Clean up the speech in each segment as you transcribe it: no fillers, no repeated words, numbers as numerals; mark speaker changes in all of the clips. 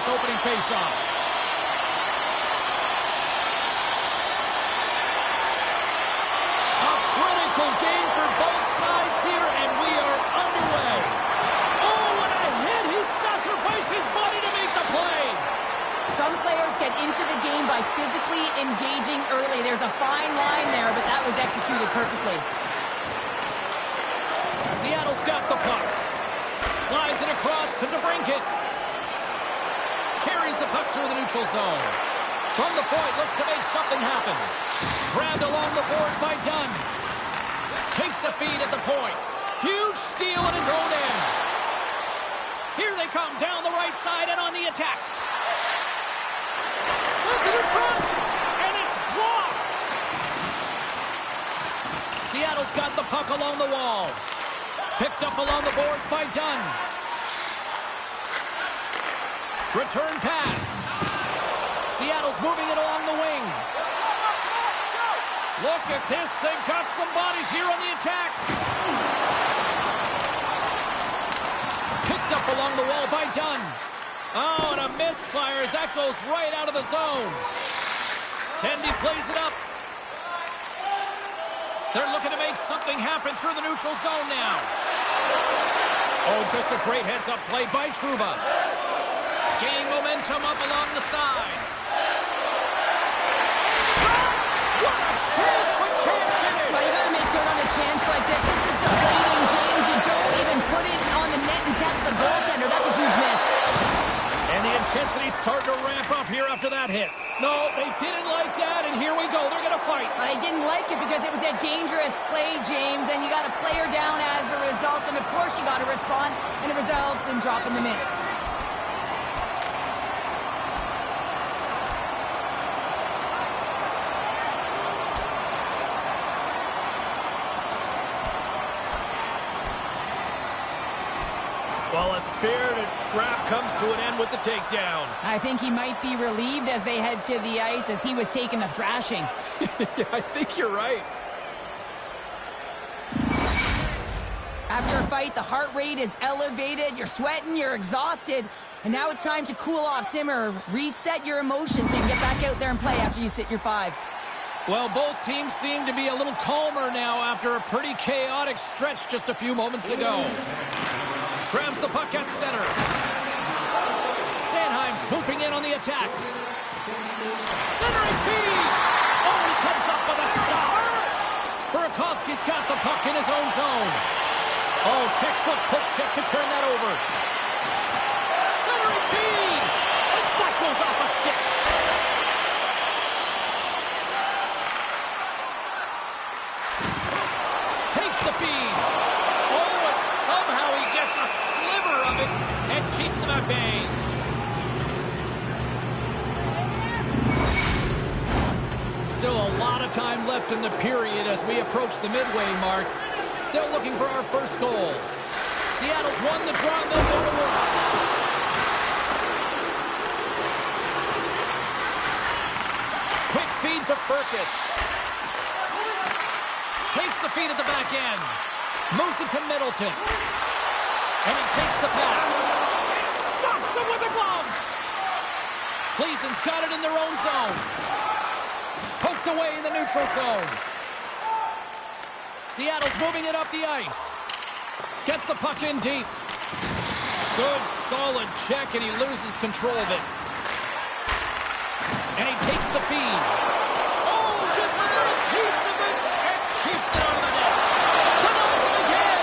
Speaker 1: opening face-off. A critical game for both sides here, and we are underway. Oh, what a hit! He sacrificed his body to make the play.
Speaker 2: Some players get into the game by physically engaging early. There's a fine line there, but that was executed perfectly.
Speaker 1: Seattle's got the puck. Slides it across to DeBrincat. Carries the puck through the neutral zone. From the point, looks to make something happen. Grabbed along the board by Dunn. Takes the feed at the point. Huge steal at his own end. Here they come down the right side and on the attack. Sends it in front, and it's blocked. Seattle's got the puck along the wall. Picked up along the boards by Dunn. Return pass. Seattle's moving it along the wing. Look at this. They've got some bodies here on the attack. Picked up along the wall by Dunn. Oh, and a misfire as that goes right out of the zone. Tendy plays it up. They're looking to make something happen through the neutral zone now. Oh, just a great heads-up play by Trouba. Gaining momentum up along the side. What a chance, but can't finish.
Speaker 2: Well, you got to make good on a chance like this. This is deflating, James. You don't even put it on the net and test the goaltender. That's a huge miss.
Speaker 1: And the intensity's starting to ramp up here after that hit. No, they didn't like that, and here we go. They're going to fight.
Speaker 2: I didn't like it because it was a dangerous play, James, and you got a player down as a result, and of course you got to respond, and it results in dropping the mitts.
Speaker 1: Well, a spirited scrap comes to an end with the takedown.
Speaker 2: I think he might be relieved as they head to the ice as he was taking a thrashing.
Speaker 1: Yeah, I think you're right.
Speaker 2: After a fight, the heart rate is elevated, you're sweating, you're exhausted, and now it's time to cool off, simmer, reset your emotions, so you can get back out there and play after you sit your 5.
Speaker 1: Well, both teams seem to be a little calmer now after a pretty chaotic stretch just a few moments ago. Grabs the puck at center. Sanheim swooping in on the attack. Centering feed! Oh, he comes up with a stop. Burakovsky's got the puck in his own zone. Oh, textbook poke check to turn that over. Centering feed! And that goes off a stick. Takes the feed. Oh, and somehow he gets a sliver of it and keeps them at bay. Still a lot of time left in the period as we approach the midway mark. Still looking for our first goal. Seattle's won the draw and they'll go to work. Quick feed to Furcus. Takes the feed at the back end. Moves it to Middleton. And he takes the pass. Stops them with a glove. Cleason's got it in their own zone. Poked away in the neutral zone. Seattle's moving it up the ice. Gets the puck in deep. Good, solid check, and he loses control of it. And he takes the feed. Oh, gets a little piece of it and keeps it out of the net. Denies him again.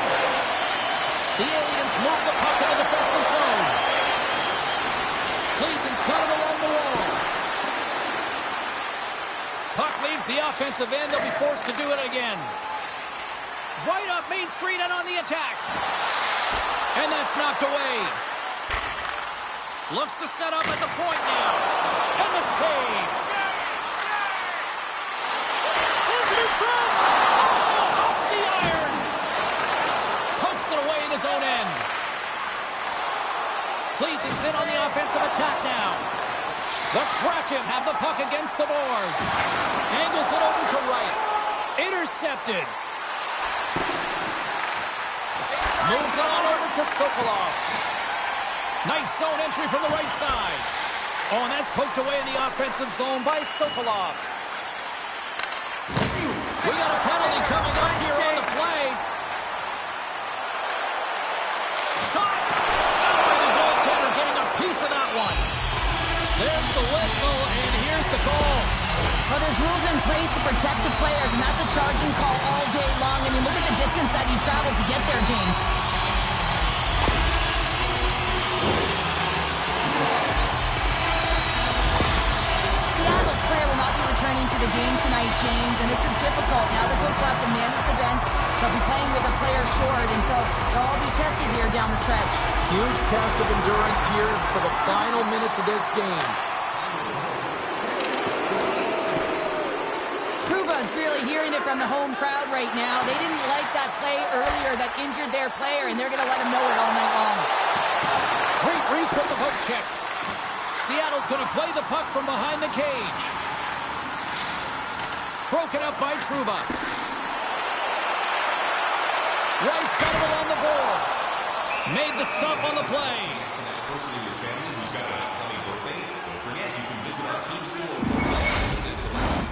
Speaker 1: The Aliens move the puck in the defensive zone. Cleason's got it along the wall. Puck leaves the offensive end. They'll be forced to do it again. Right up Main Street and on the attack. And that's knocked away. Looks to set up at the point now. And the save. Sends it in front. Oh, off the iron. Pokes it away in his own end. Cleason's in on the offensive attack now. The Kraken have the puck against the boards. Angles it over to right. Intercepted. Moves it on over to Sokolov. Nice zone entry from the right side. Oh, and that's poked away in the offensive zone by Sokolov. We got a penalty coming up here on the play. Shot! Stopped by the goaltender, getting a piece of that one. There's the whistle, and here's the call.
Speaker 2: Well, there's rules in place to protect the players, and that's a charging call all day long. I mean, look at the distance that he traveled to get there, James. Seattle's player will not be returning to the game tonight, James, and this is difficult. Now the coach will have to manage the bench. They'll be playing with a player short, and so they'll all be tested here down the stretch.
Speaker 1: Huge test of endurance here for the final minutes of this game.
Speaker 2: Trouba's really hearing it from the home crowd right now. They didn't like that play earlier that injured their player, and they're going to let him know it all night long.
Speaker 1: Great reach with the poke check. Seattle's going to play the puck from behind the cage. Broken up by Trouba. Wright's got him along the boards. Made the stop on the play.
Speaker 3: For that person in your family who's got a happy birthday, don't forget you can visit our team store for this selection.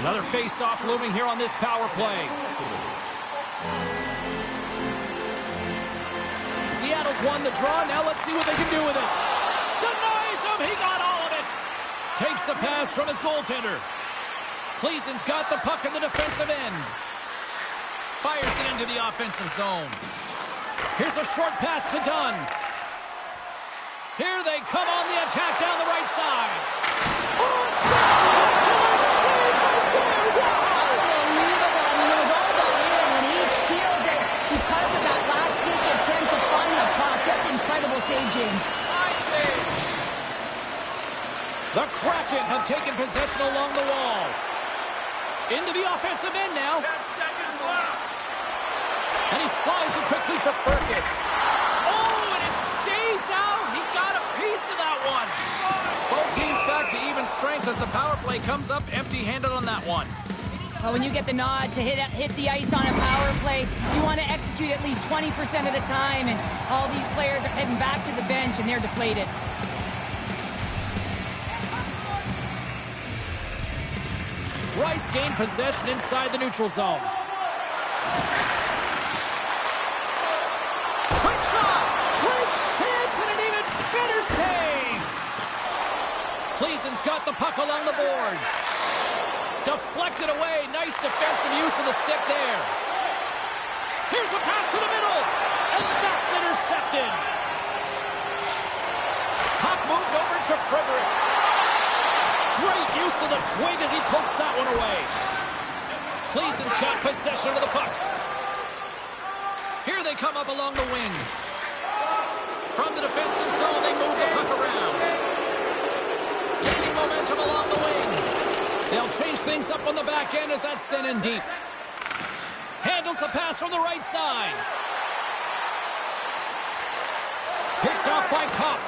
Speaker 1: Another face-off looming here on this power play. Seattle's won the draw. Now let's see what they can do with it. Denies him. He got all of it. Takes the pass from his goaltender. Cleason's got the puck in the defensive end. Fires it into the offensive zone. Here's a short pass to Dunn. Here they come on the attack down the right side. Oh, spectacular save right there. Wow.
Speaker 2: Unbelievable. I mean, it was all about him when he steals it because of that last-ditch attempt to find the puck. Just incredible save, James.
Speaker 1: The Kraken have taken possession along the wall. Into the offensive end now.
Speaker 3: 10 seconds left.
Speaker 1: And he slides it quickly to Ferkus. Oh, and it stays out. He got a piece of that one. Both teams back to even strength as the power play comes up empty-handed on that one.
Speaker 2: Well, when you get the nod to hit the ice on a power play, you want to execute at least 20% of the time, and all these players are heading back to the bench, and they're deflated.
Speaker 1: Wright's gained possession inside the neutral zone. Quick shot! Great chance and an even better save! Cleason's got the puck along the boards. Deflected away. Nice defensive use of the stick there. Here's a pass to the middle. And that's intercepted. Puck moved over to Frederick. Great use of the twig as he pokes that one away. Cleason's got possession of the puck. Here they come up along the wing. From the defensive zone, they move the puck around. Gaining momentum along the wing. They'll change things up on the back end as that's sent in deep. Handles the pass from the right side. Picked off by Kopp.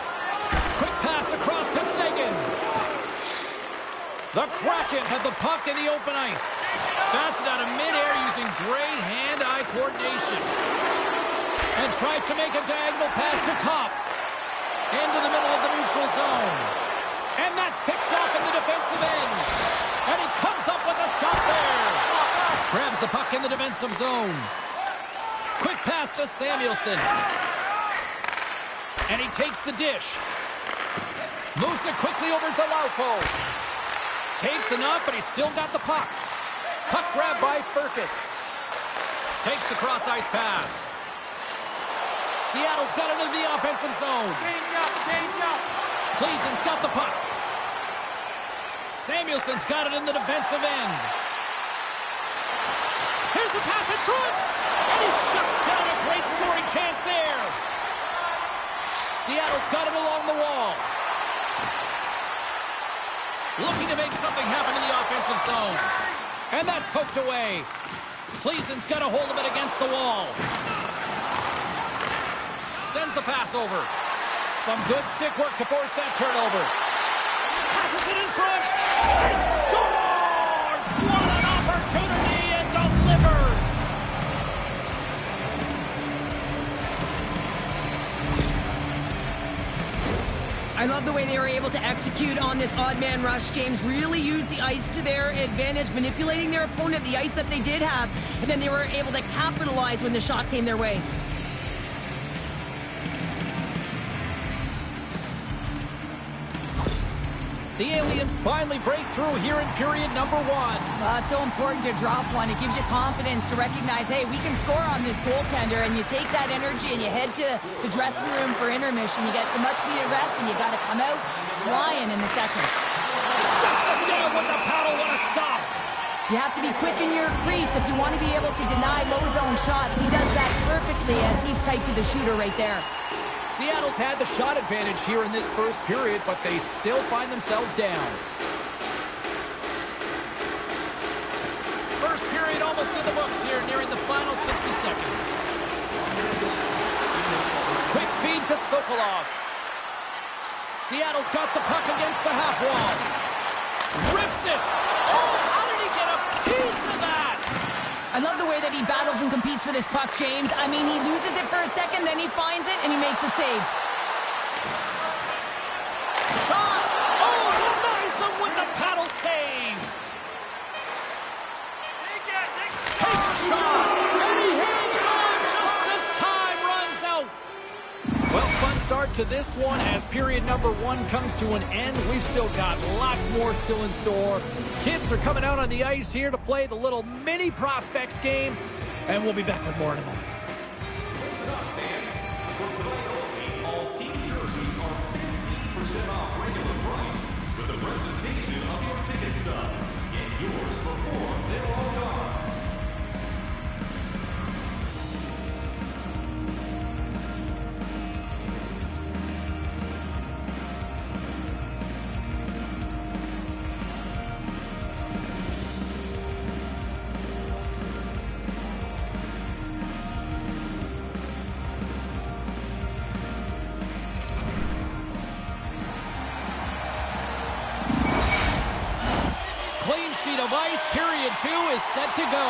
Speaker 1: Quick pass across to Sagan. The Kraken have the puck in the open ice. Bounces it out of midair using great hand-eye coordination. And tries to make a diagonal pass to Kopp. Into the middle of the neutral zone. And that's picked up in the defensive end. And he comes up with a stop there. Grabs the puck in the defensive zone. Quick pass to Samuelson. And he takes the dish. Moves it quickly over to Laupo. Takes enough, but he's still got the puck. Puck grab by Ferkus. Takes the cross-ice pass. Seattle's got it into the offensive zone.
Speaker 3: Change up.
Speaker 1: Cleason's got the puck. Samuelson's got it in the defensive end. Here's the pass in front. And he shuts down a great scoring chance there. Seattle's got it along the wall. Looking to make something happen in the offensive zone. And that's poked away. Cleason's got a hold of it against the wall. Sends the pass over. Some good stick work to force that turnover. Passes it in front. He scores! What an opportunity and delivers!
Speaker 2: I love the way they were able to execute on this odd man rush, James. Really used the ice to their advantage, manipulating their opponent, the ice that they did have, and then they were able to capitalize when the shot came their way.
Speaker 1: The Aliens finally break through here in period number 1.
Speaker 2: It's so important to drop one. It gives you confidence to recognize, hey, we can score on this goaltender, and you take that energy and you head to the dressing room for intermission. You get some much-needed rest, and you got to come out flying in the second.
Speaker 1: Shuts him down with the paddle. What a stop!
Speaker 2: You have to be quick in your crease if you want to be able to deny low-zone shots. He does that perfectly as he's tight to the shooter right there.
Speaker 1: Seattle's had the shot advantage here in this first period, but they still find themselves down. First period almost in the books here, nearing the final 60 seconds. Quick feed to Sokolov. Seattle's got the puck against the half wall. Rips it! Oh, how did he get a piece of that?
Speaker 2: I love the way that he battles and competes for this puck, James. I mean, he loses it for a second, then he finds it, and he makes a save.
Speaker 1: Shot! Oh, denies him with the paddle save! Takes a shot, and he hangs on just as time runs out. Well, fun start to this one as period number 1 comes to an end. We've still got lots more still in store. Kids are coming out on the ice here to play the little mini prospects game, and we'll be back with more in a moment.
Speaker 3: Listen up, fans. For tonight only, all team jerseys are 15% off regular price with the presentation of your ticket stub. Get yours before they're all gone.
Speaker 1: Sheet of ice, period 2 is set to go.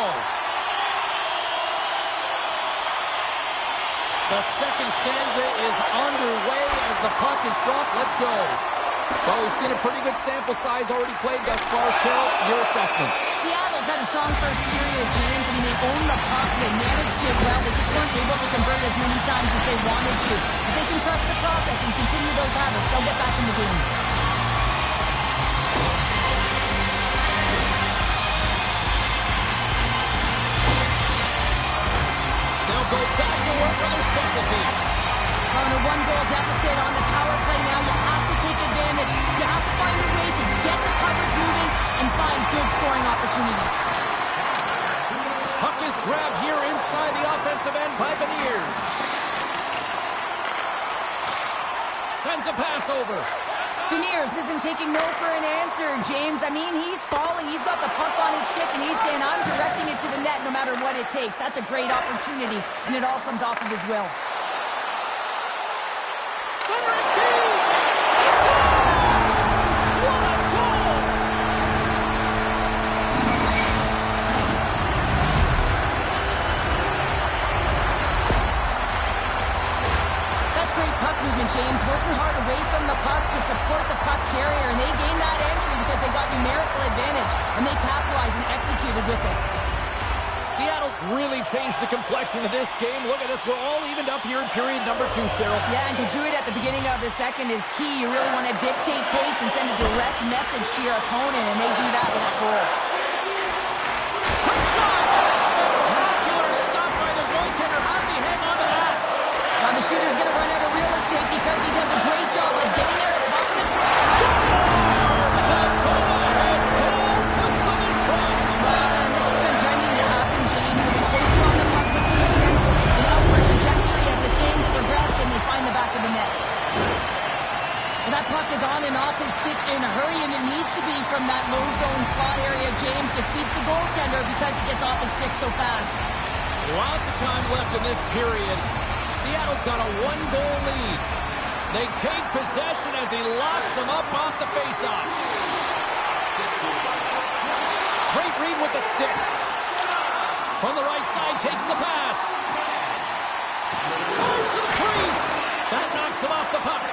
Speaker 1: The second stanza is underway as the puck is dropped. Let's go. Well, we've seen a pretty good sample size already played thus far. Cheryl, your assessment.
Speaker 2: Seattle's had a strong first period, James. I mean, they owned the puck. They managed it well. They just weren't able to convert as many times as they wanted to. If they can trust the process and continue those habits, they'll get back in the game.
Speaker 1: Go back to work on their special teams.
Speaker 2: On a 1-goal deficit on the power play now, you have to take advantage. You have to find a way to get the coverage moving and find good scoring opportunities.
Speaker 1: Puck is grabbed here inside the offensive end by Beniers. Sends a pass over.
Speaker 2: Beniers isn't taking no for an answer, James. I mean, he's falling. He's got the puck on his stick, and he's saying, I'm directing it to the net no matter what it takes. That's a great opportunity, and it all comes off of his will.
Speaker 1: Center and deep! He scores! What a goal!
Speaker 2: That's great puck movement, James. Working hard away from the puck to support the puck carrier, and they gained that entry because they got numerical advantage, and they capitalized and executed with it.
Speaker 1: Seattle's really changed the complexion of this game. Look at this. We're all evened up here in period number 2, Cheryl.
Speaker 2: Yeah, and to do it at the beginning of the second is key. You really want to dictate pace and send a direct message to your opponent, and they do that with that goal.
Speaker 1: Quick shot! Spectacular stop by the goaltender. How did he hang on to that?
Speaker 2: Now the shooter's going to run out of real estate because he does a great job of getting out of top of the
Speaker 1: Scores! That go-ahead goal puts them in front.
Speaker 2: and this has been trending to happen, James. They've been closing on the puck quickly since an upward trajectory as this game's progressed, and they find the back of the net. Well, that puck is on and off his stick in a hurry, and it needs to be from that low zone slot area. James just beats the goaltender because he gets off his stick so fast.
Speaker 1: Lots of time left in this period. Seattle's got a 1-goal lead. They take possession as he locks them up off the faceoff. Great read with the stick. From the right side, takes the pass. Drives to the crease. That knocks him off the puck.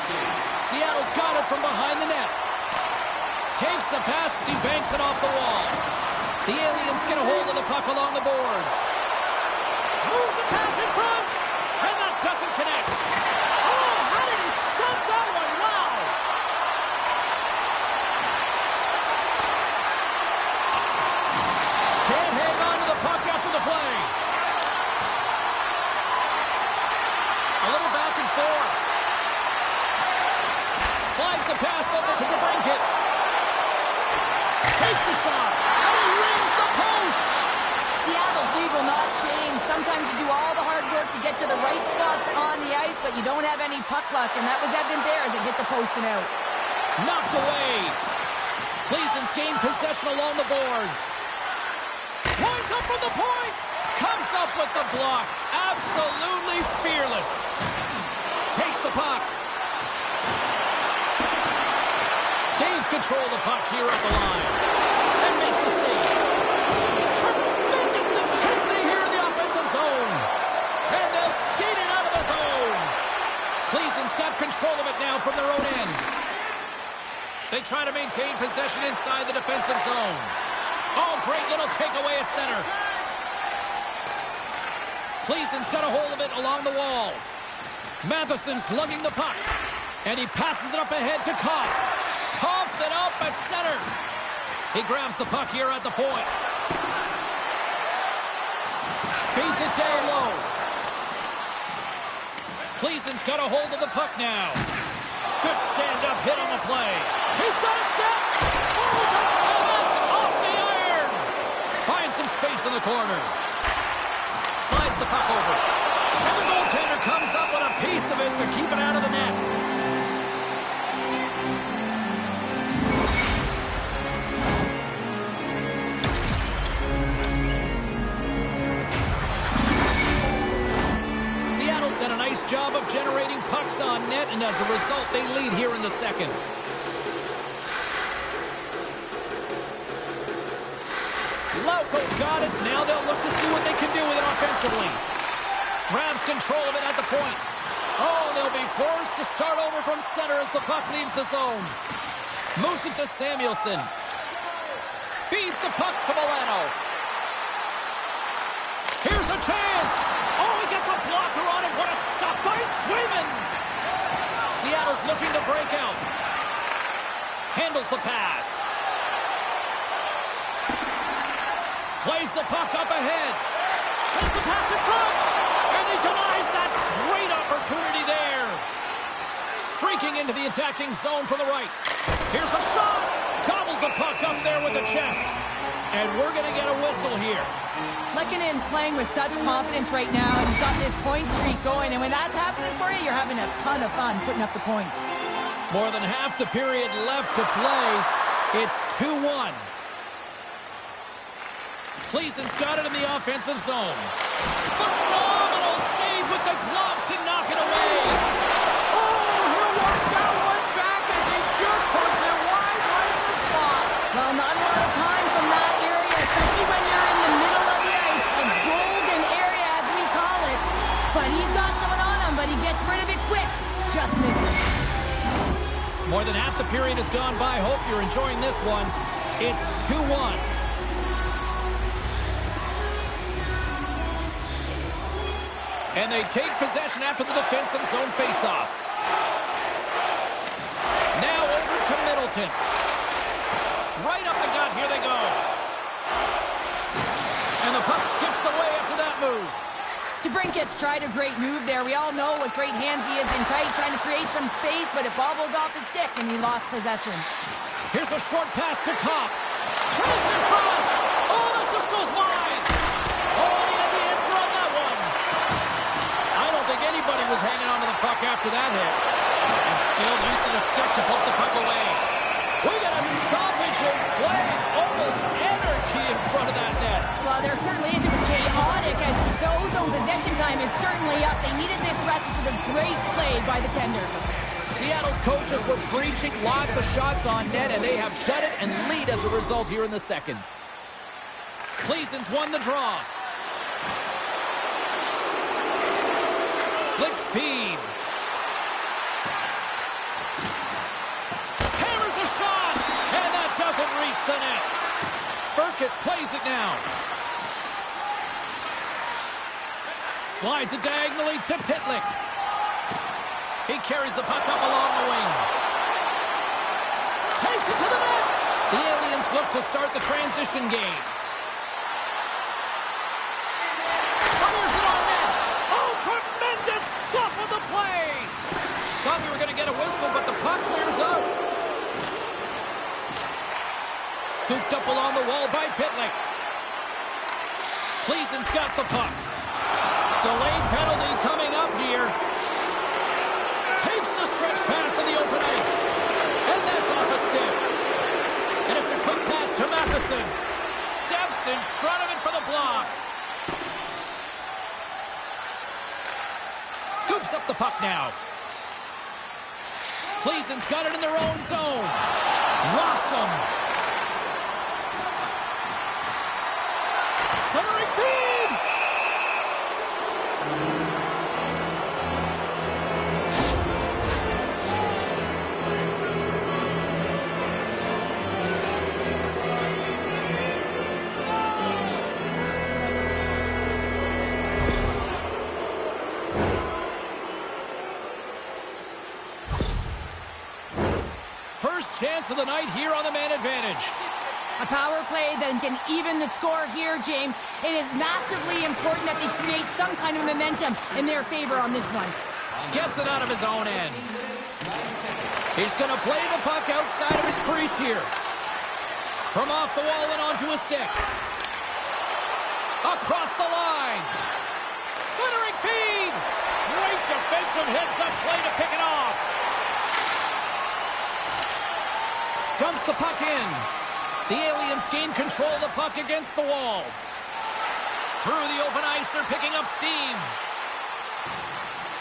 Speaker 1: Seattle's got it from behind the net. Takes the pass as he banks it off the wall. The Aliens get a hold of the puck along the boards. Moves the pass in front. And that doesn't connect. Oh, how did he stop that one? Wow. Can't hang on to the puck after the play. A little back and forth. Slides the pass over to DeBrincat. Takes the shot. And he rings the post.
Speaker 2: Seattle's lead will not change. Sometimes you do all the hard work to get to the right spots on the ice, but you don't have any puck luck, and that was evident there as it hit the post and out.
Speaker 1: Knocked away. Cleveland's gained possession along the boards. Winds up from the point. Comes up with the block. Absolutely fearless. Takes the puck. Gains control of the puck here at the line. And makes the save. Tremendous intensity here in the offensive zone. And they'll skate it out of the zone. Cleveland's got control of it now from their own end. They try to maintain possession inside the defensive zone. Oh, great little takeaway at center. Cleason's got a hold of it along the wall. Matheson's lugging the puck. And he passes it up ahead to Kopp. Coughs it up at center. He grabs the puck here at the point. Feeds it down low. Cleason's got a hold of the puck now. Good stand-up hit on the play. He's got a step. And that's off the iron. Finds some space in the corner. Slides the puck over. And the goaltender comes up with a piece of it to keep it out of the net. Seattle's done a nice job of generating pucks on net, and as a result, they lead here in the second. Lauko's got it. Now they'll look to see what they can do with it offensively. Grabs control of it at the point. Oh, they'll be forced to start over from center as the puck leaves the zone. Moves it to Samuelson. Feeds the puck to Milano. Here's a chance. Oh, he gets a blocker on it. What a stop by Swayman. Seattle's looking to break out. Handles the pass. Plays the puck up ahead. Sends the pass in front. And he denies that great opportunity there. Streaking into the attacking zone from the right. Here's a shot. Gobbles the puck up there with the chest. And we're going to get a whistle here.
Speaker 2: Lekkonen's playing with such confidence right now. He's got this point streak going. And when that's happening for you, you're having a ton of fun putting up the points.
Speaker 1: More than half the period left to play. It's 2-1. Cleason's got it in the offensive zone. Phenomenal save with the glove to knock it away. Oh, he'll work that one back as he just puts it wide right in the slot.
Speaker 2: Well, not a lot of time from that area, especially when you're in the middle of the ice. A golden area, as we call it. But he's got someone on him, but he gets rid of it quick. Just misses.
Speaker 1: More than half the period has gone by. Hope you're enjoying this one. It's 2-1. And they take possession after the defensive zone faceoff. Now over to Middleton. Right up the gut, here they go. And the puck skips away after that move.
Speaker 2: DeBrincat's tried a great move there. We all know what great hands he is in tight, trying to create some space, but it bobbles off his stick, and he lost possession.
Speaker 1: Here's a short pass to Kopp. Trace in front. Oh, that just goes wide. Oh, he had the answer on that one. I don't think anybody was hanging on to the puck after that hit. And still using the stick to poke the puck away. We got a stoppage in play. Almost anarchy in front of that net.
Speaker 2: Well, there certainly is. It was chaotic as the ozone possession time is certainly up. They needed this stretch. It was a great play by the tender.
Speaker 1: Seattle's coaches were preaching lots of shots on net, and they have done it and lead as a result here in the second. Cleason's won the draw. Slick feed. now. Slides it diagonally to Pitlick. He carries the puck up along the wing. Takes it to the net. The Aliens look to start the transition game. Fires it on net. Oh, tremendous stuff with the play. Thought we were going to get a whistle, but the puck clears out. Scooped up along the wall by Pitlick. Cleason's got the puck. Delayed penalty coming up here. Takes the stretch pass in the open ice. And that's off a stick. And it's a quick pass to Matheson. Steps in front of it for the block. Scoops up the puck now. Cleason's got it in their own zone. Rocks him. Centering feed! First chance of the night here on the man advantage.
Speaker 2: A power play that can even the score here, James. It is massively important that they create some kind of momentum in their favor on this one.
Speaker 1: Gets it out of his own end. He's going to play the puck outside of his crease here. From off the wall and onto a stick. Across the line. Centering feed. Great defensive heads-up play to pick it off. Dumps the puck in. The Aliens gain control of the puck against the wall. Through the open ice, they're picking up steam.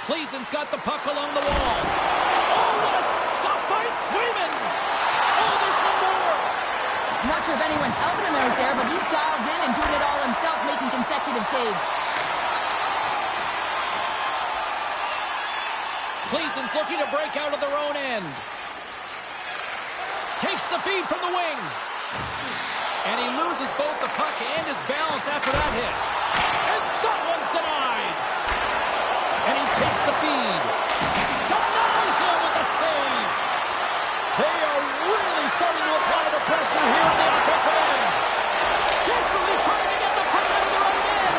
Speaker 1: Cleason's got the puck along the wall. Oh, what a stop by Swayman! Oh, there's one more!
Speaker 2: I'm not sure if anyone's helping him out there, but he's dialed in and doing it all himself, making consecutive saves.
Speaker 1: Cleason's looking to break out of their own end. Takes the feed from the wing. And he loses both the puck and his balance after that hit. And that one's denied. And he takes the feed. Denies him with the save. They are really starting to apply the pressure here on the offensive end. Desperately trying to get the puck out of their own end.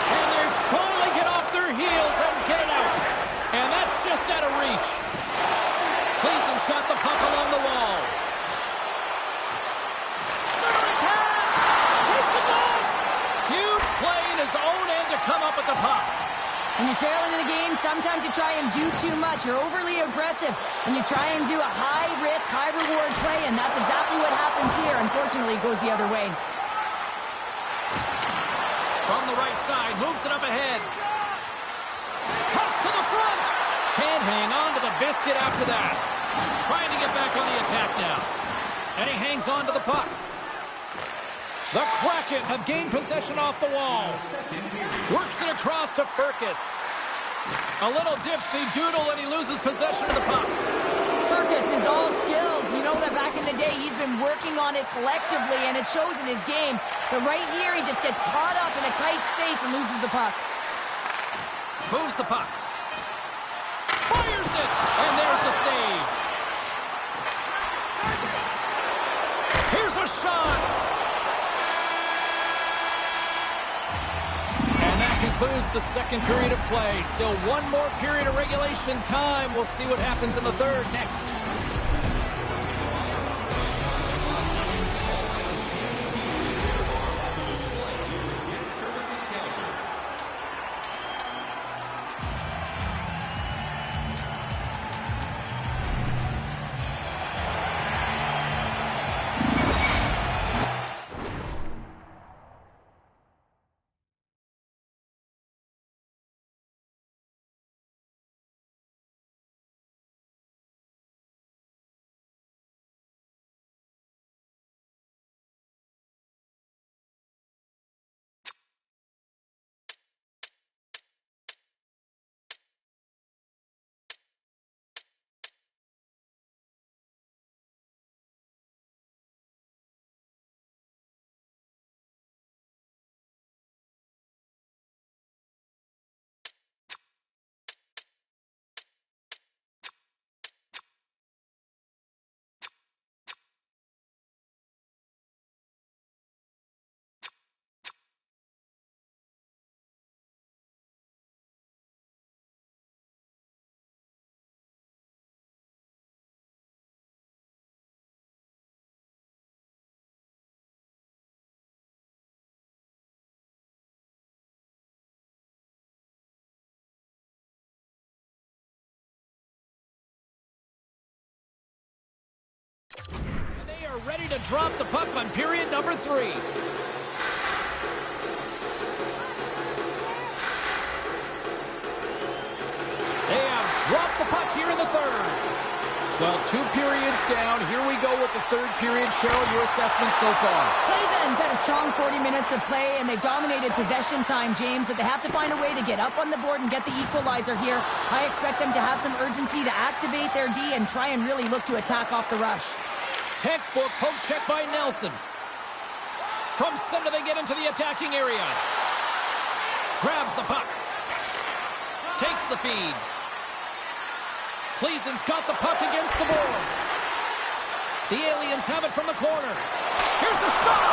Speaker 1: And they finally get off their heels and get it out. And that's just out of reach. Cleason's got the puck along the wall. Huge play in his own end to come up with the puck.
Speaker 2: When you're trailing in a game, sometimes you try and do too much. You're overly aggressive, and you try and do a high-risk, high-reward play, and that's exactly what happens here. Unfortunately, it goes the other way.
Speaker 1: From the right side, moves it up ahead. Cuts to the front. Can't hang on to the biscuit after that. Trying to get back on the attack now. And he hangs on to the puck. The Kraken have gained possession off the wall. Works it across to Furcus. A little dipsy doodle and he loses possession of the puck.
Speaker 2: Furcus is all skills. You know that back in the day, he's been working on it collectively, and it shows in his game. But right here, he just gets caught up in a tight space and loses the puck.
Speaker 1: Moves the puck. Fires it! And there's a save. Here's a shot! Concludes the second period of play. Still one more period of regulation time. We'll see what happens in the third next. are ready to drop the puck on period number 3. They have dropped the puck here in the third. Well, 2 periods down. Here we go with the third period. Cheryl, your assessment so far?
Speaker 2: Clayton's had a strong 40 minutes of play, and they've dominated possession time, James, but they have to find a way to get up on the board and get the equalizer here. I expect them to have some urgency to activate their D and try and really look to attack off the rush.
Speaker 1: Textbook poke check by Nelson. From center, they get into the attacking area. Grabs the puck. Takes the feed. Cleason's got the puck against the boards. The Aliens have it from the corner. Here's a shot!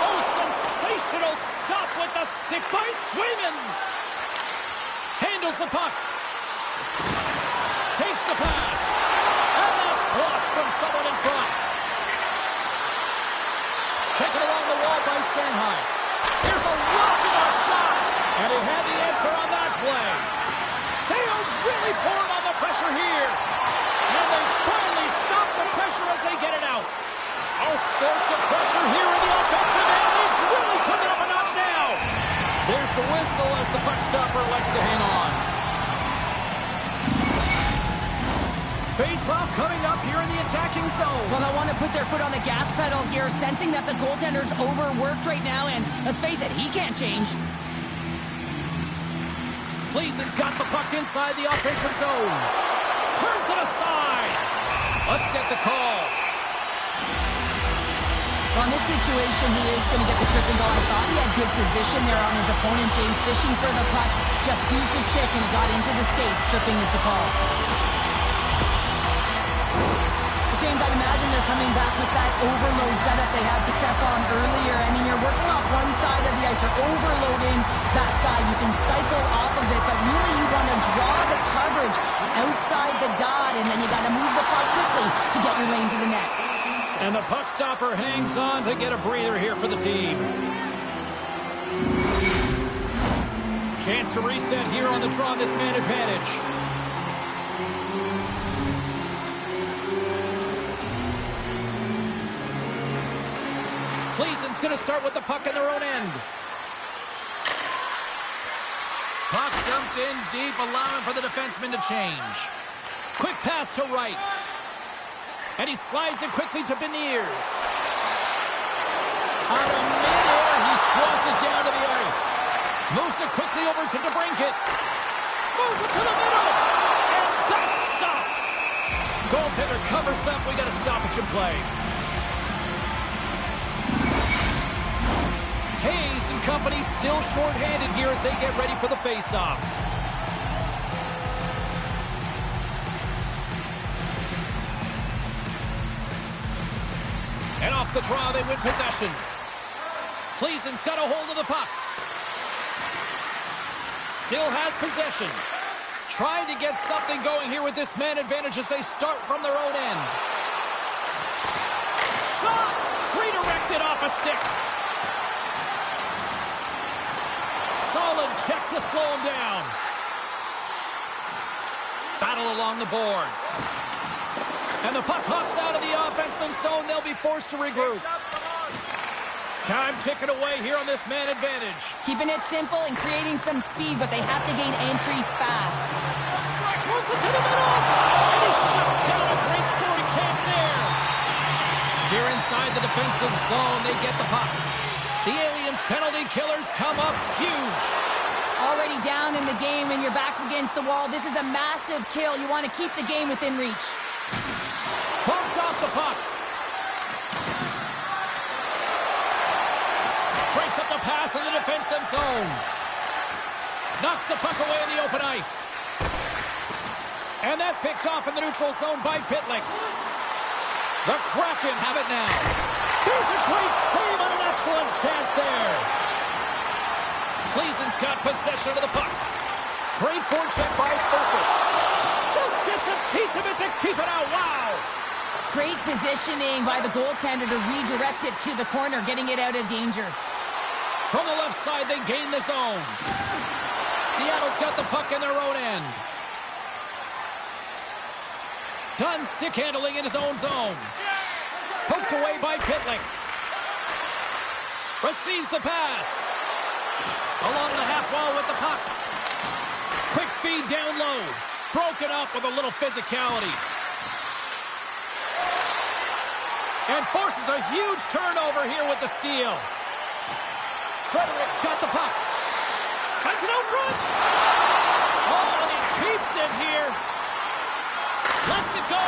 Speaker 1: Oh, sensational stop with the stick by Swayman. Handles the puck. Takes the pass. And that's blocked from someone in front. Taken along the wall by Sanheim. Here's a rocket shot. And he had the answer on that play. They are really pouring on the pressure here. And they finally stop the pressure as they get it out. All sorts of pressure here in the offensive end. It's really coming up a notch now. There's the whistle as the puck stopper elects to hang on. Face-off coming up here in the attacking zone.
Speaker 2: Well, they want to put their foot on the gas pedal here, sensing that the goaltender's overworked right now, and let's face it, he can't change.
Speaker 1: Cleason's got the puck inside the offensive zone. Turns it aside. Let's get the call.
Speaker 2: Well, in this situation, he is going to get the tripping goal. I thought he had good position there on his opponent. James fishing for the puck. Just used his stick and it got into the skates. Tripping is the call. James, I imagine they're coming back with that overload setup they had success on earlier. I mean, you're working off one side of the ice. You're overloading that side. You can cycle off of it, but really you want to draw the coverage outside the dot, and then you got to move the puck quickly to get your lane to the net.
Speaker 1: And the puck stopper hangs on to get a breather here for the team. Chance to reset here on the draw, this man advantage. Cleason's going to start with the puck in their own end. Puck dumped in deep, allowing for the defenseman to change. Quick pass to right. And he slides it quickly to Beniers. Out of midair, he swats it down to the ice. Moves it quickly over to DeBrincat. Moves it to the middle. And that's stopped. Goaltender covers up. We got a stoppage in play. Hayes and company still shorthanded here as they get ready for the face-off. And off the draw, they win possession. Cleason's got a hold of the puck. Still has possession. Trying to get something going here with this man advantage as they start from their own end. Shot! Redirected off a stick. Solid check to slow him down. Battle along the boards. And the puck hops out of the offensive zone. They'll be forced to regroup. Time ticking away here on this man advantage.
Speaker 2: Keeping it simple and creating some speed, but they have to gain entry fast.
Speaker 1: Moves it to the middle. And he shuts down a great scoring chance there. Here inside the defensive zone, they get the puck. The Aliens penalty killers come up huge.
Speaker 2: Already down in the game and your back's against the wall. This is a massive kill. You want to keep the game within reach.
Speaker 1: Bumped off the puck. Breaks up the pass in the defensive zone. Knocks the puck away in the open ice. And that's picked off in the neutral zone by Pitlick. The Kraken have it now. There's a great save on an excellent chance there. Cleason's got possession of the puck. Great forecheck by Focus. Just gets a piece of it to keep it out. Wow.
Speaker 2: Great positioning by the goaltender to redirect it to the corner, getting it out of danger.
Speaker 1: From the left side, they gain the zone. Seattle's got the puck in their own end. Dunn stick handling in his own zone. Poked away by Pitlick. Receives the pass. Along the half wall with the puck. Quick feed down low. Broken up with a little physicality. And forces a huge turnover here with the steal. Frederick's got the puck. Sends it out front. Oh, and he keeps it here. Lets it go.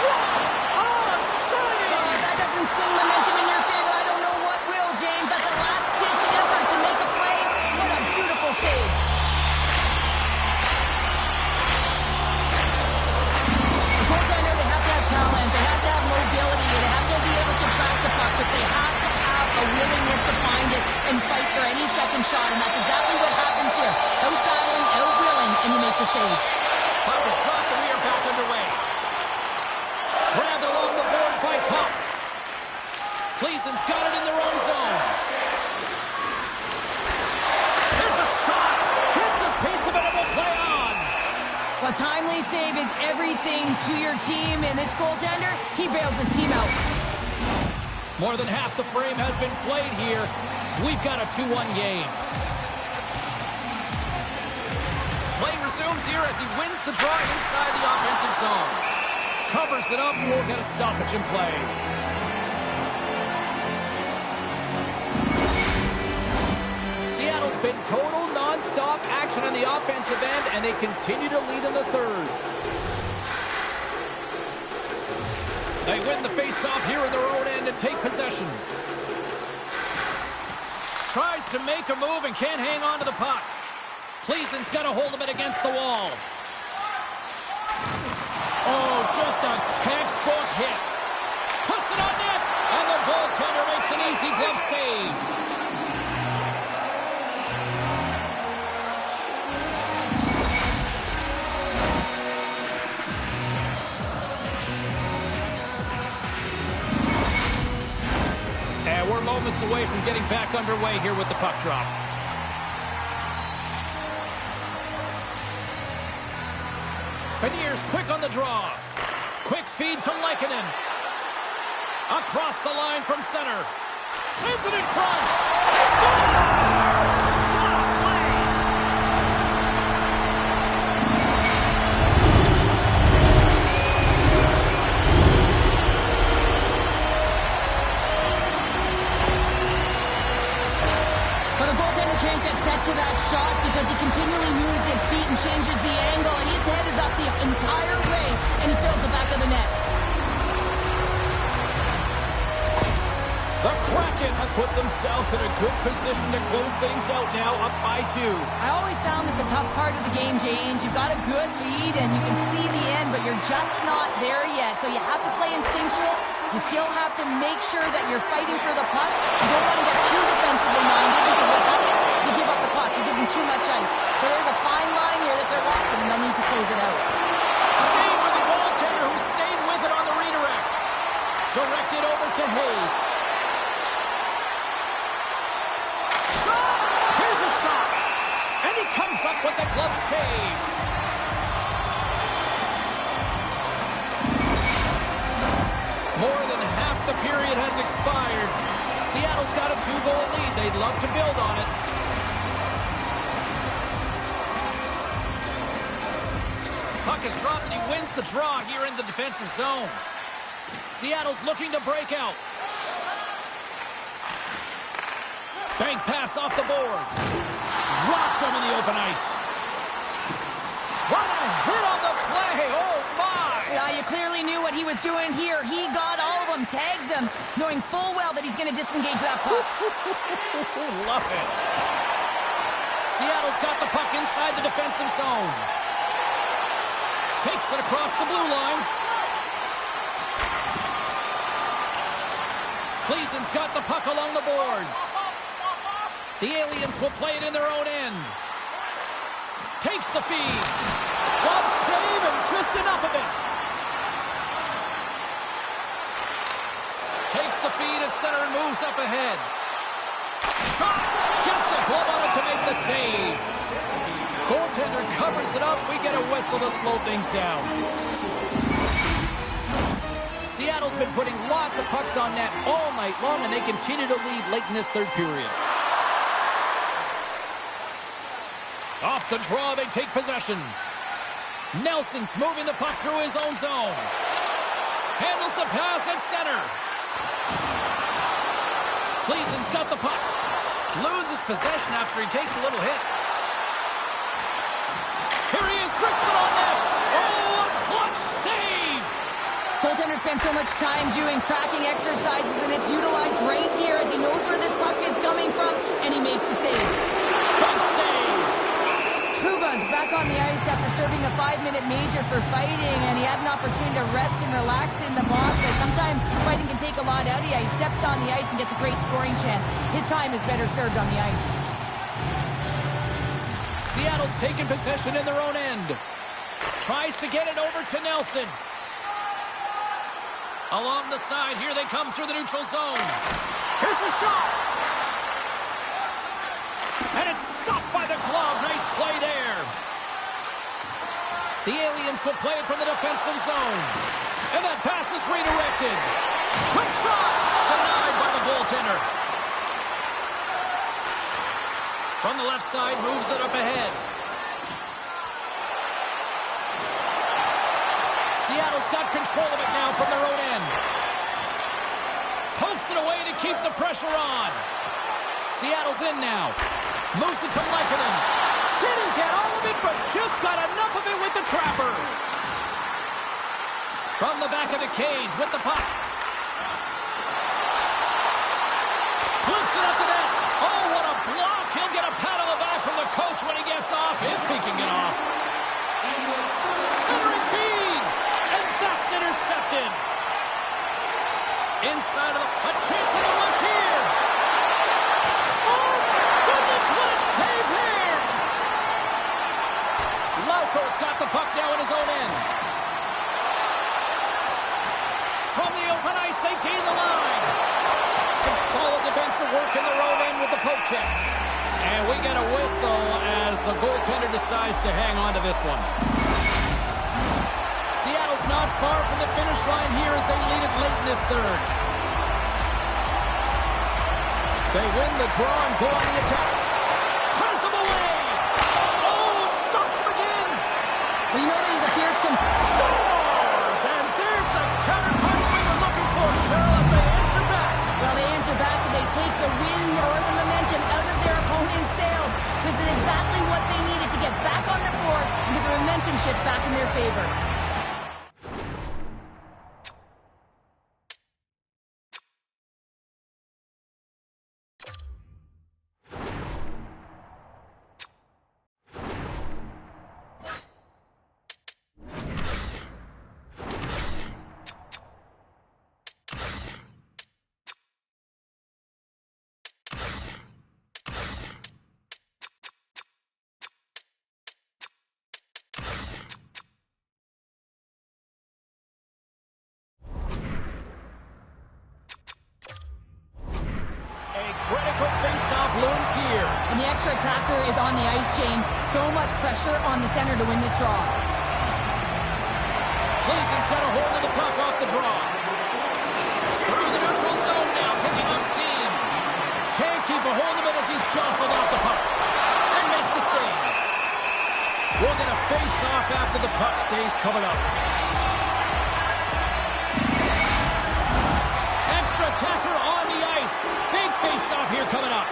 Speaker 1: Oh, what a save!
Speaker 2: Oh, that doesn't swing momentum in your favor. I don't know what will, James. That's a last-ditch effort to make a play. What a beautiful save. The goaltender, they have to have talent. They have to have mobility. They have to be able to track the puck, but they have to have a willingness to find it and fight for any second shot, and that's exactly what happens here. Out-battling, out-willing, and you make the save.
Speaker 1: Puck is dropped and we are back underway. Grabbed along the board by Cup. Cleason's got it in their own zone. There's a shot. Gets a piece of it and will play on.
Speaker 2: Well, timely save is everything to your team, and this goaltender, he bails his team out.
Speaker 1: More than half the frame has been played here. We've got a 2-1 game. Play resumes here as he wins the draw inside the offensive zone. Covers it up, we'll get a stoppage in play. Seattle's been total non-stop action on the offensive end, and they continue to lead in the third. They win the face-off here in their own end and take possession. Tries to make a move and can't hang on to the puck. Cleason's got a hold of it against the wall. Oh, just a textbook hit. Puts it on net, and the goaltender makes an easy glove save. And we're moments away from getting back underway here with the puck drop. Beniers quick on the draw. Quick feed to Lehkonen. Across the line from center. Sends it in front. He scores! What a play!
Speaker 2: But the goaltender can't get set to that shot because he continually moves his feet and changes the angle, and his head is up the entire way, and he fills the back of the net.
Speaker 1: The Kraken have put themselves in a good position to close things out now, up by 2.
Speaker 2: I always found this a tough part of the game, James. You've got a good lead, and you can see the end, but you're just not there yet. So you have to play instinctual. You still have to make sure that you're fighting for the puck. You don't want to get too defensively minded, because what happens, you give up the puck. You give them too much ice. So there's a fine line here that they're walking, and they'll need to close it out.
Speaker 1: Stayed with the goaltender, who stayed with it on the redirect. Directed over to Hayes. Here's a shot, and he comes up with a glove save. More than half the period has expired. Seattle's got a 2-goal lead. They'd love to build on it. Puck is dropped, and he wins the draw here in the defensive zone. Seattle's looking to break out. Bank pass off the boards. Dropped him in the open ice. What a hit on the play. Oh, my.
Speaker 2: Yeah, you clearly knew what he was doing here. He got all of them, tags them, knowing full well that he's going to disengage that puck.
Speaker 1: Love it. Seattle's got the puck inside the defensive zone. Takes it across the blue line. Cleason's got the puck along the boards. The Aliens will play it in their own end. Takes the feed. Glove save and just enough of it. Takes the feed at center and moves up ahead. Shot! Gets a glove on it to make the save. Goaltender covers it up. We get a whistle to slow things down. Seattle's been putting lots of pucks on net all night long, and they continue to lead late in this third period. Off the draw, they take possession. Nelson's moving the puck through his own zone. Handles the pass at center. Gleason's got the puck. Loses possession after he takes a little hit. Here he is, wrists it on net. Oh, a clutch save!
Speaker 2: Goaltender spends so much time doing tracking exercises, and it's utilized right here as he knows where this puck is coming from, and he makes the save.
Speaker 1: Big save!
Speaker 2: Trouba's back on the ice after serving a 5-minute major for fighting, and he had an opportunity to rest and relax in the box. As sometimes fighting can take a lot out of you. He steps on the ice and gets a great scoring chance. His time is better served on the ice.
Speaker 1: Seattle's taking possession in their own end. Tries to get it over to Nelson. Along the side, here they come through the neutral zone. Here's a shot. And it's stopped by the glove. Nice play there. The Aliens will play it from the defensive zone. And that pass is redirected. Quick shot. Denied by the goaltender. From the left side, moves it up ahead. Seattle's got control of it now from their own end. Pokes it away to keep the pressure on. Seattle's in now. Moves it to Lehkonen. Didn't get all of it, but just got enough of it with the trapper. From the back of the cage with the puck. Flips it up the net. Oh, what a block. He'll get a pat on the back from the coach when he gets off, if he can get off. Centering feed. And that's intercepted. Inside of a chance in the rush here. Oh, goodness, what a save there. Lauko's got the puck now in his own end. From the open ice, they gain the line. Some solid defensive work in their own end with the poke check. And we get a whistle as the goaltender decides to hang on to this one. Seattle's not far from the finish line here as they lead it late in this third. They win the draw and go on the attack. Turns them away. Oh, it stops them again.
Speaker 2: Well, you know that he's a fierce
Speaker 1: Scores! And there's the counter punch we were looking for, Cheryl, as they answer back.
Speaker 2: Well, they answer back and they take the wind or the momentum out of their opponent's sails. This is exactly what they needed to get back on the board and get the momentum shift back in their favor.
Speaker 1: Critical face-off looms here.
Speaker 2: And the extra attacker is on the ice, James. So much pressure on the center to win this draw.
Speaker 1: Gleason's got a hold of the puck off the draw. Through the neutral zone now, picking up steam. Can't keep a hold of it as he's jostled off the puck. And makes the save. We'll get a face-off after the puck stays coming up. Extra attacker on the ice. Big face-off here coming up.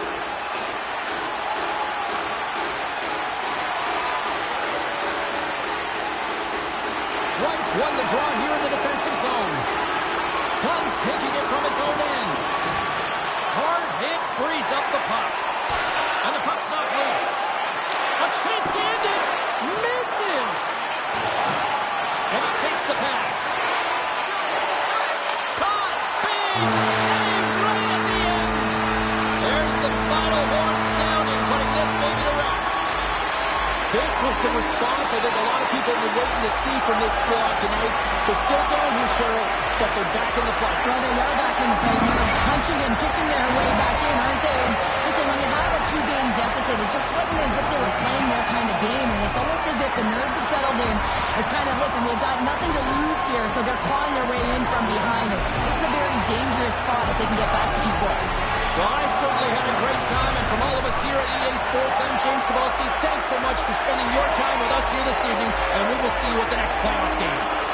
Speaker 1: Wright's won the draw here in the defensive zone. Dunn's taking it from his own end. Hard hit frees up the puck. And the puck's not loose. A chance to end it. Misses. And he takes the pass. Shot. Big save right at the end. There's the final horn sounding, putting this baby to rest. This was the response I think a lot of people were waiting to see from this squad tonight. They're still down here, Cheryl, but they're back in the fight.
Speaker 2: Well, they are back in the fight. They're punching and kicking their way back in, aren't they? And listen, when you have a 2-game deficit it. It just wasn't as if they were playing their kind of game, and it's almost as if the nerves have settled in. It's kind of, listen, we've got nothing to lose here, so they're clawing their way in from behind. And this is a very dangerous spot if they can get back to equal.
Speaker 1: Well, I certainly had a great time, and from all of us here at EA Sports, I'm James Cebulski. Thanks so much for spending your time with us here this evening, and we will see you at the next playoff game.